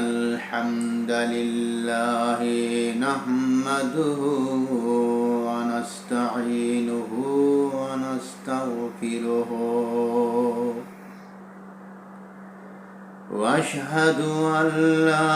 الحمد لله نحمده ونستعينه ونستغفره وأشهد أن لا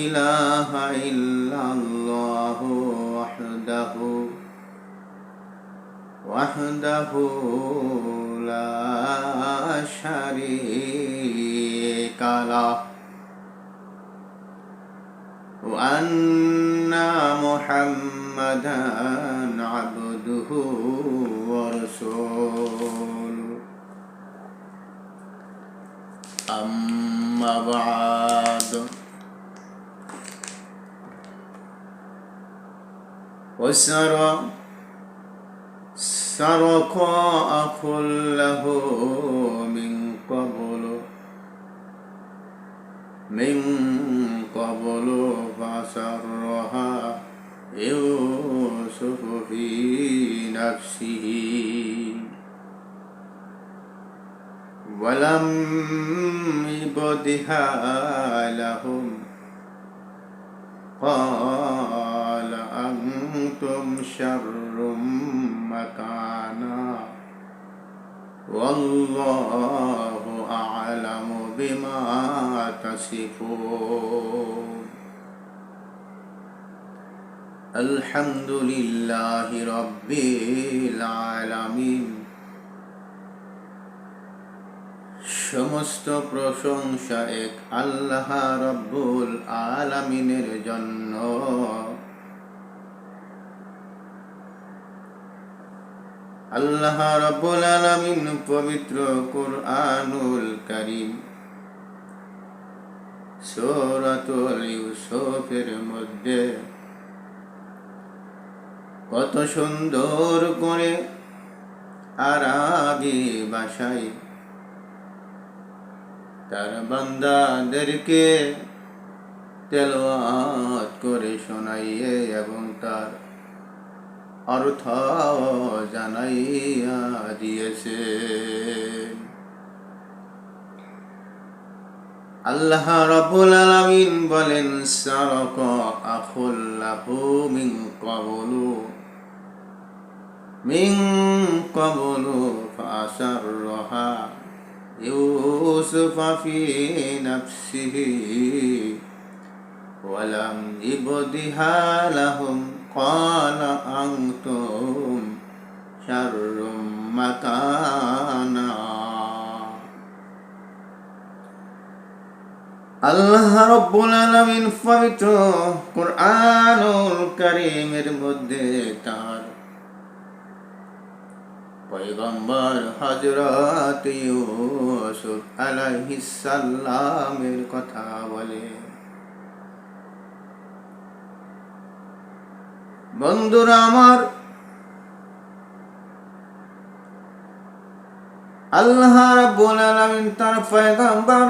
إله إلا الله وحده لا شريك له وأن محمدا عبده ورسوله أما بعد سرق أخ له من قبل فأسرها يوسف في نفسه ولم يبدها لهم قال أنتم شر مكانا والله أعلم بما تصفون الحمد لله رب العالمين সমস্ত প্রশংসা এক আল্লাহ রব্বুল আলামিনের জন্য। আল্লাহ রব্বুল আলামিন পবিত্র কুরআনুল কারীম সূরাতুল ইউসুফের মধ্যে কত সুন্দর করে আরবি ভাষায় তার বান্দাদেরকে তেলাওয়াত করে শোনাইয়ে এবং তার অর্থ জানাইয়া দিয়েছে। আল্লাহ রাব্বুল আলামিন বলেন, সারাকা আখুল লাহু মিন ক্বাবলু ফাসাররাহা ইউসুফ ফি নাফসিহি ওয়ালাম ইবদিহা লাহুম ক্বালা আনতুম শাররুম মাকানা। আল্লাহ রাব্বুল আলামিন পবিত্র কুরআনুল কারীমের মধ্যে তার পয়গম্বর হযরত ইউসুফ আলাইহিস সালামের কথা বলে। বন্ধুরা আমার, আল্লাহ রাব্বুল আলামিন তার পয়গম্বর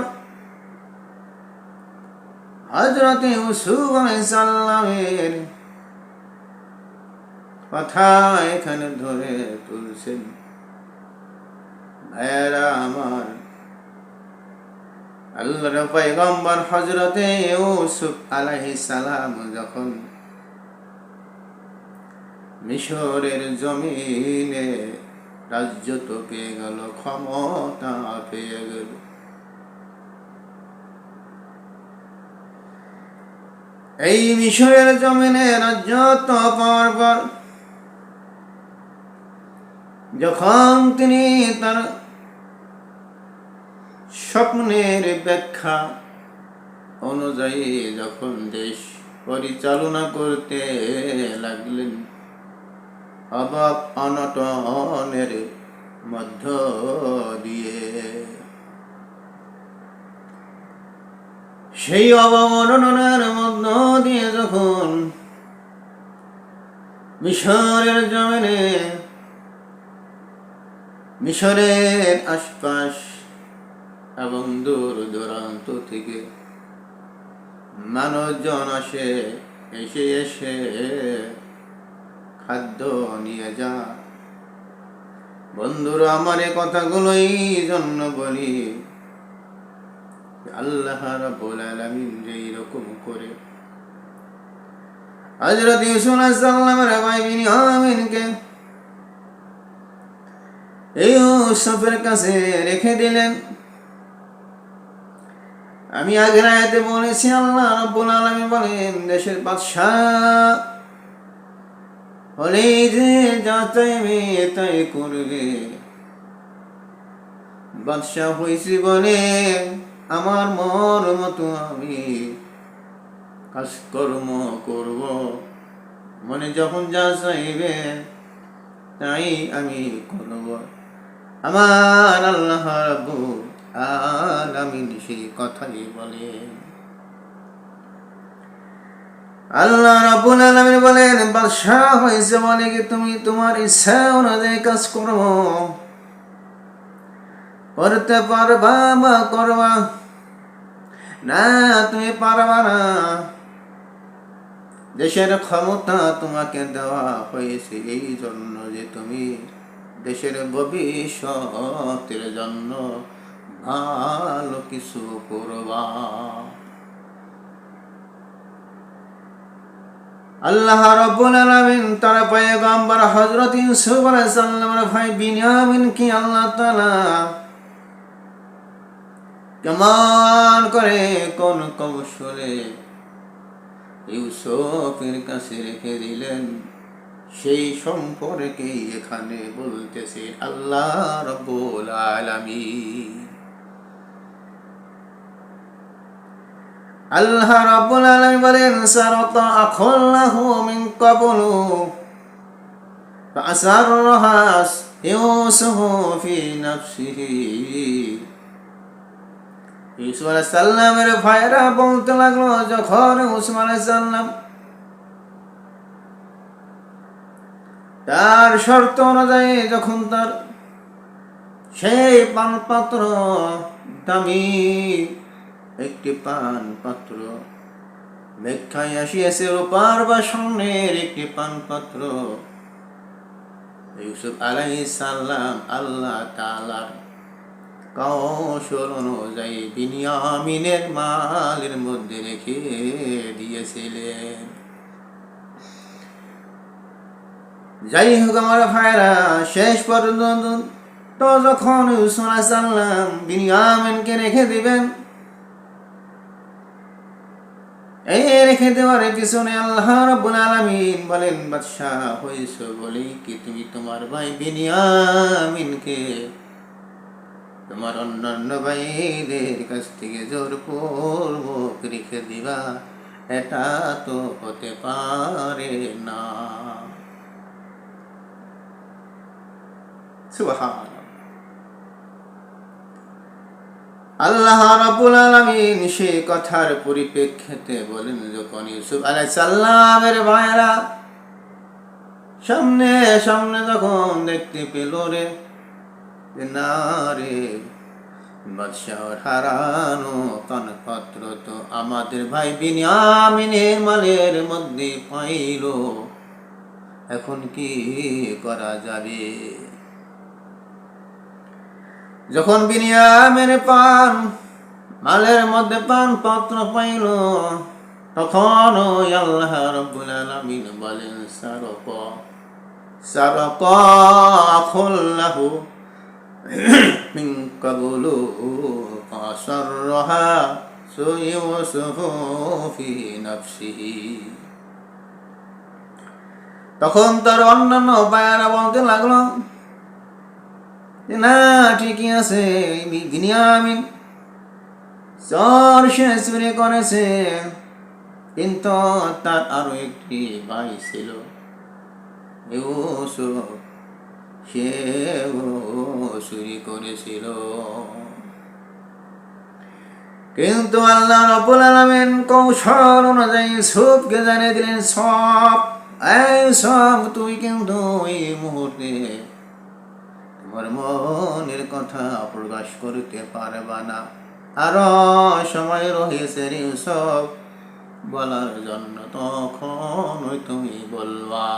হযরত ইউসুফ আলাইহিস সালামের কথা এখানে ধরে তুলছেন। ভাইয়েরা আমার, আল্লাহর পয়গম্বর হযরত ইউসুফ আলাইহিস সালাম যখন মিশরের জমিনে রাজ্যত্ব পেয়ে গেল, ক্ষমতা পেয়ে গেল, এই মিশরের জমিনে রাজ্যত্ব পাওয়ার পর যখন তিনি তার স্বপ্নের ব্যাখ্যা অনুযায়ী যখন দেশ পরিচালনা করতে লাগলেন, অভাব অনটনের মধ্য দিয়ে, সেই অভাব অনটনের মধ্য দিয়ে যখন মিশরের জমিনে মিশরের আশপাশ এবং দূর দূরান্ত থেকে মানুষজন এসে খাদ্য নিয়ে যা। বন্ধুরা আমার, এই কথাগুলো এই জন্য বলি, আল্লাহ রাব্বুল আলামিন যে এরকম করে হযরত ইউসুফ আলাইহিস সালামের ভাই বিনিয়ামিনকে ইউসুফের কাছে রেখে দিলেন। আমি আগের আয়াতে বলেছি আল্লাহ রাব্বুল আলামিন বলেন দেশের বাদশাহ হলেই যে যা চাইবে তাই করবে। বাদশাহ হয়েছি বলে আমার মন মতো আমি কাজকর্ম করব, মনে যখন যা চাইবে তাই আমি করব। আমার আল্লাহ রাব্বুল আলামিন সেই কথাই বলেন। আল্লাহ রাব্বুল আলামিন বলেন বাদশাহ হয়েছে বলে কি তুমি তোমার ইচ্ছা অনুযায়ী কাজ করতে পারবা বা করবা না, তুমি পারবা না। দেশের ক্ষমতা তোমাকে দেওয়া হয়েছে এই জন্য যে তুমি দেশের ভবিষ্যতের জন্য ভালো কিছু করবা। আল্লাহ রাব্বুল আলামিন তার পয়গম্বর হযরত ইউসুফ আলাইহিস সালামের ভাই বিনিয়ামিনকে আল্লাহ তাআলা কেমন করে কোন কৌশলে ইউসুফের কাছে রেখে দিলেন সেই সম্পর্কে এখানে বলতেছে আল্লাহ রাব্বুল আলামিন। আল্লাহ রাব্বুল আলামিন বলেন সারাতা আখাল্লাহু মিন ক্বাবলু ফাআসাররাহা ইউসুফু ফি নাফসিহি। ইউসুফ আলাইহিস সালামের ভাইরা বলতে লাগলো যখন ইউসুফ আলাইহিস সালাম তার শর্ত অনুযায়ী যখন তার সেই পানপাত্র দামি একটি পানপাত্র ব্যাখ্যায় আসিয়াছে রূপার বা স্বর্ণের একটি পানপাত্র, ইউসুফ আলাইহিস সালাম আল্লাহ তাআলার কৌশল অনুযায়ী বিনিয়ামিনের মালের মধ্যে রেখে দিয়েছিলেন। যাই হোক আমার ভাইরা, শেষ পর্যন্ত তো যখন ইউসুফ আলাইহিস সালাম বিনিয়ামিনকে রেখে দিবেন, এই রেখে দেওয়ার পিছনে আল্লাহ রাব্বুল আলামিন বলেন বাদশাহ হয়েছে বলেই কি তুমি তোমার ভাই বিনিয়ামিনকে তোমার অন্যান্য ভাইদের কাছ থেকে জোরপূর্বক রেখে দিবা? এটা তো হতে পারে না। সুবহানাল্লাহ। আল্লাহ রাব্বুল আলামিন সেই কথার পরিপ্রেক্ষিতে বলেন যখন ইউসুফ আলাইহিস সালামের ভাইরা সামনে সামনে যখন দেখতে পেল রে না রে বাদশাহর হারানো পানপাত্র তো আমাদের ভাই বিনিয়ামিনের মালের মধ্যে পাইল, এখন কি করা যাবে? যখন বিনিয়ামিন পান মালের মধ্যে পানপাত্র পাইল তখন আল্লাহ রাব্বুল আলামিন বলেন সারাকা আখাল্লাহু মিন ক্বাবলু ফাআসাররাহা ইউসুফু ফি নাফসিহি। তখন তার অন্যান্য ভাইয়েরা বলতে লাগলো না ঠিকই আছে, বিনিয়ামিন চোর সে চুরি করেছে, কিন্তু তার আরো একটি ভাই ছিল ইউসুফ, সেও চুরি করেছিল। কিন্তু আল্লাহ রাব্বুল আলামিন কৌশল অনুযায়ী ইউসুফকে জানিয়ে দিলেন সব এই সব তুই কিন্তু এই মুহূর্তে তোমার মনের কথা প্রকাশ করতে পারবা না, আরো সময় রয়েছে ইউসুফ বলার জন্য, তখন তুমি বলবা।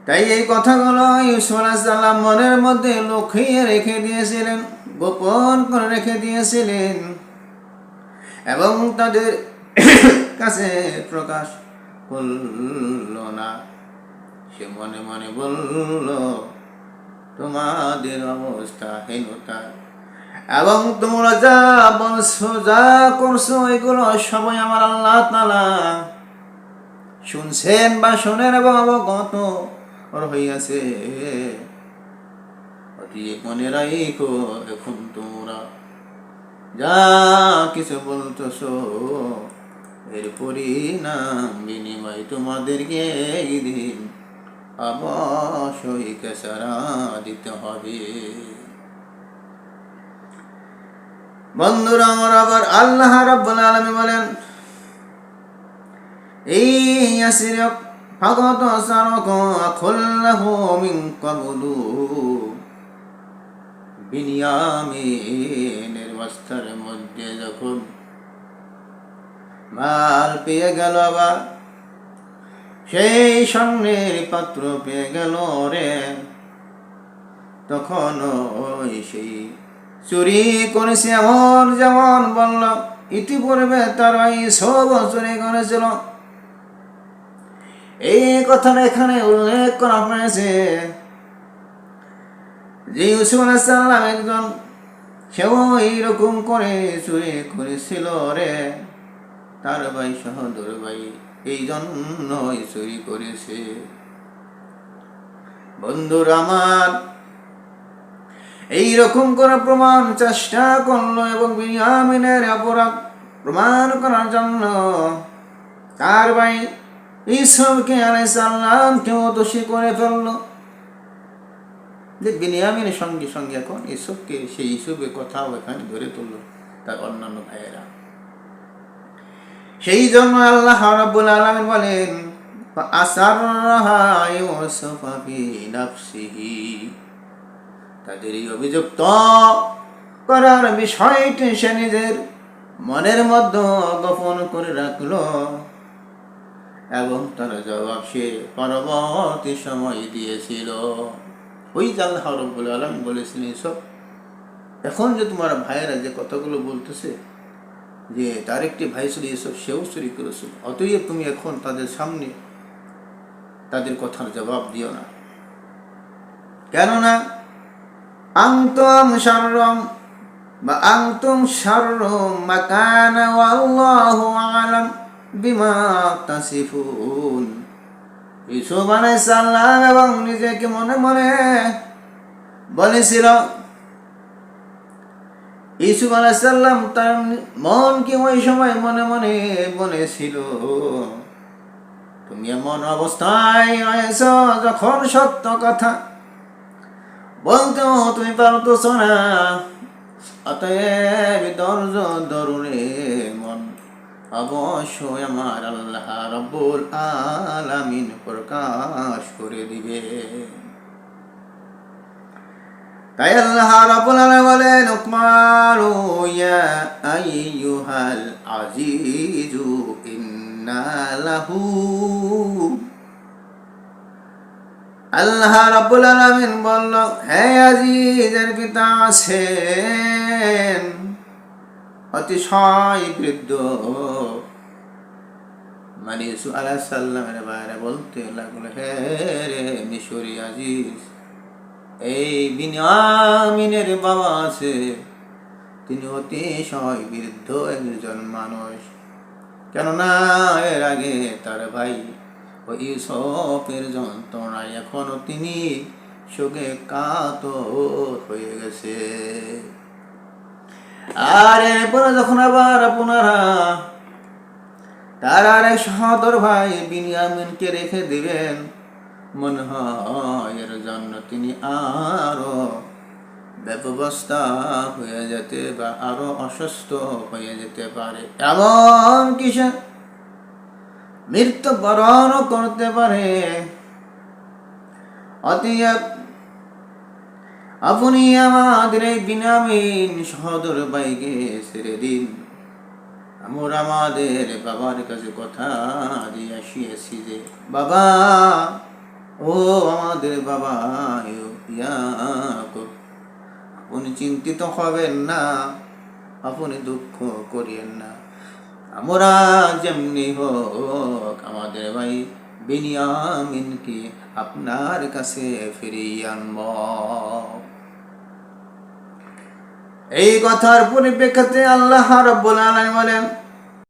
তাই এই কথাগুলো ইউসুফ আলাইহিস সালাম মনের মধ্যে লুকিয়ে রেখে দিয়েছিলেন, গোপন করে রেখে দিয়েছিলেন এবং তাদের কাছে প্রকাশ করল না। সে মনে মনে বলল, তোমাদের অবস্থা হীনতা এবং তোমরা যা বলছো, যা করছো, এগুলো সবাই আমার আল্লাহ তাআলা শুনছেন বা শোনেন এবং অবগত হইয়াছে। অতএব মনে রাখো, এখন তোমরা যা কিছু বলতেছো এর পরিণাম বিনিময় তোমাদেরকে এই দিন অবশ্যই কেসারা দিতে হবে। বন্ধুরা আমার, আবার আল্লাহ রাব্বুল আলামিন বলেন, এই ইয়াসিরক ফাকাত সারাকা আখাল্লাহু মিন ক্বাবলু, বিনিয়ামিনের বস্তার মধ্যে যখন মাল পেয়ে গেল, আবার সেই স্বর্ণের পাত্র পেয়ে গেল রে, তখন ওই সেই চুরি করেছে এমন যেমন বলল ইতিপূর্বে তার ওই সব চুরি করেছিল, এই কথাটা এখানে উল্লেখ করা হয়েছে যে ইউসুফ আলাইহিস সালাম একজন, সেও এইরকম করে চুরি করেছিল রে, তার ভাই সহোদর ভাই এই জন্যই চুরি করেছে। বন্ধুরা আমার, এইরকম করে প্রমাণ চেষ্টা করলো এবং বিনিয়ামিনের অপরাধ প্রমাণ করার জন্য তার ভাই ইউসুফকে আলাইহিস সালামকেও দোষী করে ফেললো। যে বিনিয়ামিনের সঙ্গে সঙ্গে এখন ইউসুফকে, সেই ইউসুফের কথাও এখানে ধরে তুললো তার অন্যান্য ভাইয়েরা। সেই জন্য আল্লাহ রাব্বুল আলামিন বলেন, আসররাহা ইউসুফা ফি নাফসিহি, তাদের এই অভিযুক্ত করার বিষয়টি সে নিজের মনের মধ্যে গোপন করে রাখলো এবং তার জবাব সে পরবর্তী সময় দিয়েছিল। ওই যে আল্লাহ রাব্বুল আলামিন বলেছিলেন, ইউসুফ এখন যে তোমার ভাইয়েরা যে কথাগুলো বলতেছে যে তার একটি ভাই ছিল ইউসুফ, সেও চুরি করেছিল, অতএব তুমি এখন তাদের সামনে তাদের কথার জবাব দিও না, কেননা আনতুম শাররুম বা আনতুম শাররুম মাকানা ওয়াল্লাহু আ'লাম বিমা তাসিফুন। ইউসুফ আলাইহিস সালাম এবং নিজেকে মনে মনে বলেছিল, ইউসুফ আলাইহিস সালাম তার মনকে ওই সময় মনে মনে বলেছিল, তুমি এমন অবস্থায় রয়েছ যখন সত্য কথা বলতেও তুমি পারতেছ না, অতএব ধৈর্য ধরুনে মন, অবশ্যই আমার আল্লাহ রাব্বুল আলামিন প্রকাশ করে দিবে। তাই আল্লাহ রাব্বুল আলামিন বলেন, উকমালু ইয়া আইয়ুহাল আজিজু ইন্না লাহু, আল্লাহ রাব্বুল আলামিন বলল, হে আজিজের পিতা আছেন অতিশয় বৃদ্ধ, মানে ইউসুফ আলাইহিস সালামের বাইরে বলতে লাগলো, হে রে মিশরি আজিজ, এই বিনিয়ামিনের বাবা আছে, তিনি অতিশয় বৃদ্ধ একজন মানুষ, কেননা এর আগে তার ভাই ও ইউসুফের যন্ত্রণায় এখনো তিনি শোকে কাতর হয়ে গেছে। আর এরপরে যখন আবার আপনারা তার আর এক সহোদর ভাই বিনিয়ামিনকে রেখে দিবেন, মনে হয় এর জন্য তিনি আরো ব্যবস্থা হয়ে যেতে বা আরো অসুস্থ হয়ে যেতে পারে, এমন কিছু মৃত্যুবরণও করতে পারে। অতএব আপনি আমাদের এই বিনিয়ামিন সহোদর ভাইকে ছেড়ে দিন, আমরা আমাদের বাবার কাছে কথা দিয়ে আসিয়েছি যে, বাবা ও আমাদের বাবা ইয়াকুব, আপনি চিন্তিত হবেন না, আপনি দুঃখ করিয়েন না। আমরা যেমনি হোক আমাদের ভাই বিনিয়ামিনকে আপনার কাছে ফিরিয়ে আনব। এই কথার পরিপ্রেক্ষিতে আল্লাহ রাব্বুল আলামিন বলেন,